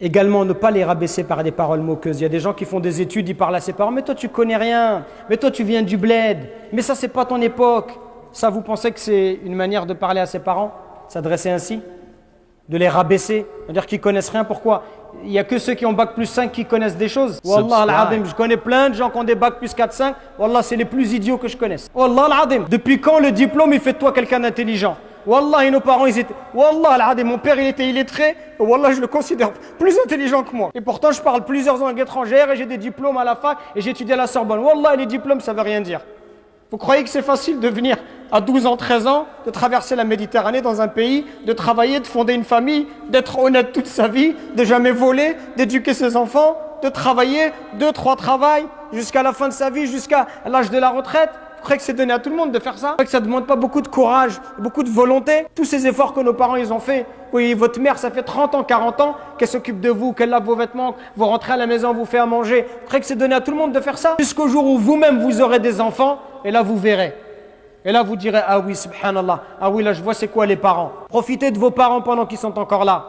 Également, ne pas les rabaisser par des paroles moqueuses. Il y a des gens qui font des études, ils parlent à ses parents. Mais toi, tu connais rien. Mais toi, tu viens du bled. Mais ça, c'est pas ton époque. Ça, vous pensez que c'est une manière de parler à ses parents? S'adresser ainsi? De les rabaisser? C'est-à-dire qu'ils connaissent rien. Pourquoi? Il n'y a que ceux qui ont bac plus 5 qui connaissent des choses. Wallah al-Adim, je connais plein de gens qui ont des bac plus 4, 5. Wallah, c'est les plus idiots que je connaisse. Wallah al-Adim. Depuis quand le diplôme, il fait de toi quelqu'un d'intelligent? Wallah, et nos parents, ils étaient... Wallah al-Adim, mon père, il était illettré. Wallah, je le considère plus intelligent que moi. Et pourtant, je parle plusieurs langues étrangères et j'ai des diplômes à la fac et j'ai étudié à la Sorbonne. Wallah, les diplômes, ça veut rien dire. Vous croyez que c'est facile de venir à 12 ans, 13 ans, de traverser la Méditerranée dans un pays, de travailler, de fonder une famille, d'être honnête toute sa vie, de jamais voler, d'éduquer ses enfants, de travailler 2-3 travails jusqu'à la fin de sa vie, jusqu'à l'âge de la retraite? Vous croyez que c'est donné à tout le monde de faire ça? Vous croyez que ça ne demande pas beaucoup de courage, beaucoup de volonté? Tous ces efforts que nos parents ils ont fait. Oui, votre mère, ça fait 30 ans, 40 ans qu'elle s'occupe de vous, qu'elle lave vos vêtements, vous rentrez à la maison, vous fait à manger. Vous croyez que c'est donné à tout le monde de faire ça? Jusqu'au jour où vous-même vous aurez des enfants, et là vous verrez. Et là vous direz, ah oui, subhanallah, ah oui, là je vois c'est quoi les parents. Profitez de vos parents pendant qu'ils sont encore là.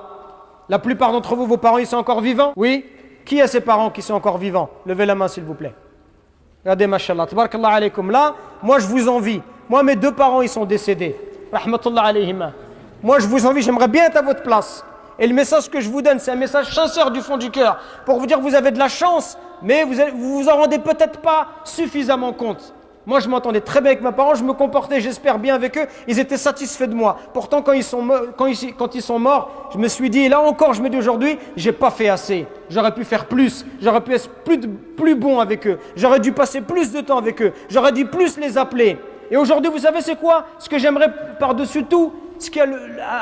La plupart d'entre vous, vos parents, ils sont encore vivants? Oui? Qui a ses parents qui sont encore vivants? Levez la main s'il vous plaît. Regardez, mashallah, tabarakallah alaykum. Là, moi je vous envie. Moi, mes 2 parents, ils sont décédés. Rahmatullah alayhima. Moi, je vous envie, j'aimerais bien être à votre place. Et le message que je vous donne, c'est un message sincère du fond du cœur. Pour vous dire que vous avez de la chance, mais vous vous en rendez peut-être pas suffisamment compte. Moi, je m'entendais très bien avec mes parents, je me comportais, j'espère, bien avec eux. Ils étaient satisfaits de moi. Pourtant, quand ils sont morts, je me suis dit, et là encore, je me dis aujourd'hui, j'ai pas fait assez. J'aurais pu faire plus. J'aurais pu être plus bon avec eux. J'aurais dû passer plus de temps avec eux. J'aurais dû plus les appeler. Et aujourd'hui, vous savez, c'est quoi? Ce que j'aimerais par-dessus tout, ce qui a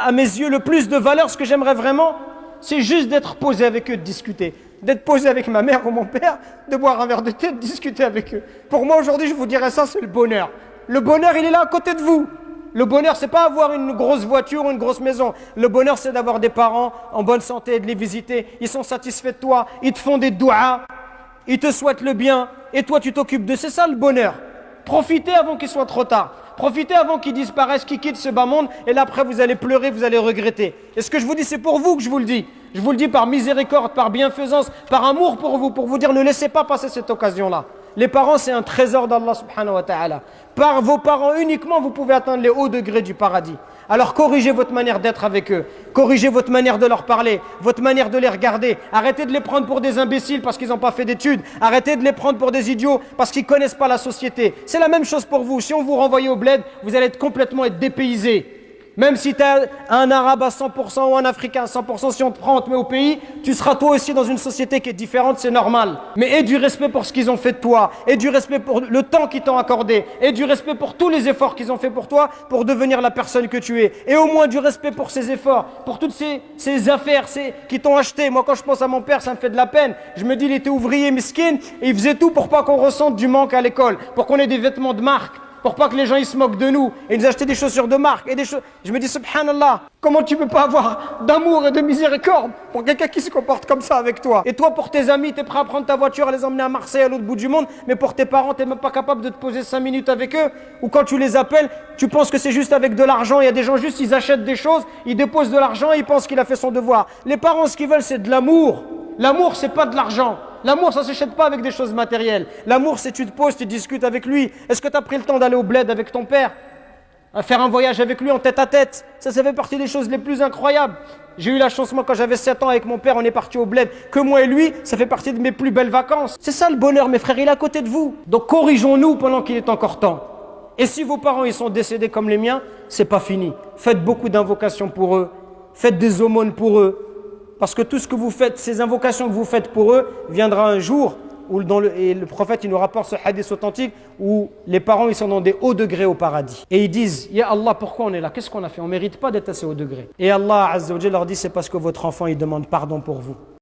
à mes yeux le plus de valeur, ce que j'aimerais vraiment, c'est juste d'être posé avec eux, de discuter. D'être posé avec ma mère ou mon père, de boire un verre de thé, de discuter avec eux. Pour moi, aujourd'hui, je vous dirais ça, c'est le bonheur. Le bonheur, il est là à côté de vous. Le bonheur, c'est pas avoir une grosse voiture ou une grosse maison. Le bonheur, c'est d'avoir des parents en bonne santé, de les visiter. Ils sont satisfaits de toi, ils te font des douas, ils te souhaitent le bien, et toi, tu t'occupes d'eux. C'est ça le bonheur. Profitez avant qu'il soit trop tard. Profitez avant qu'ils disparaissent, qu'ils quittent ce bas monde, et là après vous allez pleurer, vous allez regretter. Et ce que je vous dis, c'est pour vous que je vous le dis. Je vous le dis par miséricorde, par bienfaisance, par amour pour vous dire ne laissez pas passer cette occasion-là. Les parents, c'est un trésor d'Allah subhanahu wa ta'ala. Par vos parents uniquement, vous pouvez atteindre les hauts degrés du paradis. Alors corrigez votre manière d'être avec eux. Corrigez votre manière de leur parler, votre manière de les regarder. Arrêtez de les prendre pour des imbéciles parce qu'ils n'ont pas fait d'études. Arrêtez de les prendre pour des idiots parce qu'ils ne connaissent pas la société. C'est la même chose pour vous. Si on vous renvoie au bled, vous allez complètement être dépaysé. Même si tu es un arabe à 100% ou un africain à 100%, si on te prend, on te met au pays, tu seras toi aussi dans une société qui est différente, c'est normal. Mais aie du respect pour ce qu'ils ont fait de toi, aie du respect pour le temps qu'ils t'ont accordé, aie du respect pour tous les efforts qu'ils ont fait pour toi pour devenir la personne que tu es. Et au moins du respect pour ces efforts, pour toutes ces affaires qui t'ont acheté. Moi, quand je pense à mon père, ça me fait de la peine. Je me dis, il était ouvrier miskin et il faisait tout pour pas qu'on ressente du manque à l'école, pour qu'on ait des vêtements de marque. Pour pas que les gens ils se moquent de nous et nous acheter des chaussures de marque et des choses. Je me dis subhanallah, comment tu peux pas avoir d'amour et de miséricorde pour quelqu'un qui se comporte comme ça avec toi? Et toi pour tes amis, t'es prêt à prendre ta voiture, à les emmener à Marseille, à l'autre bout du monde, mais pour tes parents, t'es même pas capable de te poser 5 minutes avec eux? Ou quand tu les appelles, tu penses que c'est juste avec de l'argent? Il y a des gens juste, ils achètent des choses, ils déposent de l'argent et ils pensent qu'il a fait son devoir. Les parents, ce qu'ils veulent, c'est de l'amour. L'amour, c'est pas de l'argent. L'amour, ça ne s'achète pas avec des choses matérielles. L'amour, c'est tu te poses, tu discutes avec lui. Est-ce que tu as pris le temps d'aller au bled avec ton père? À faire un voyage avec lui en tête à tête? Ça fait partie des choses les plus incroyables. J'ai eu la chance, moi, quand j'avais 7 ans avec mon père, on est parti au bled. Que moi et lui, ça fait partie de mes plus belles vacances. C'est ça le bonheur, mes frères, il est à côté de vous. Donc corrigeons-nous pendant qu'il est encore temps. Et si vos parents ils sont décédés comme les miens, c'est pas fini. Faites beaucoup d'invocations pour eux. Faites des aumônes pour eux. Parce que tout ce que vous faites, ces invocations que vous faites pour eux, viendra un jour où et le prophète il nous rapporte ce hadith authentique où les parents ils sont dans des hauts degrés au paradis. Et ils disent, Ya Allah, pourquoi on est là? Qu'est-ce qu'on a fait? On ne mérite pas d'être à ces hauts degrés. Et Allah Azza wa Jalla leur dit, c'est parce que votre enfant il demande pardon pour vous.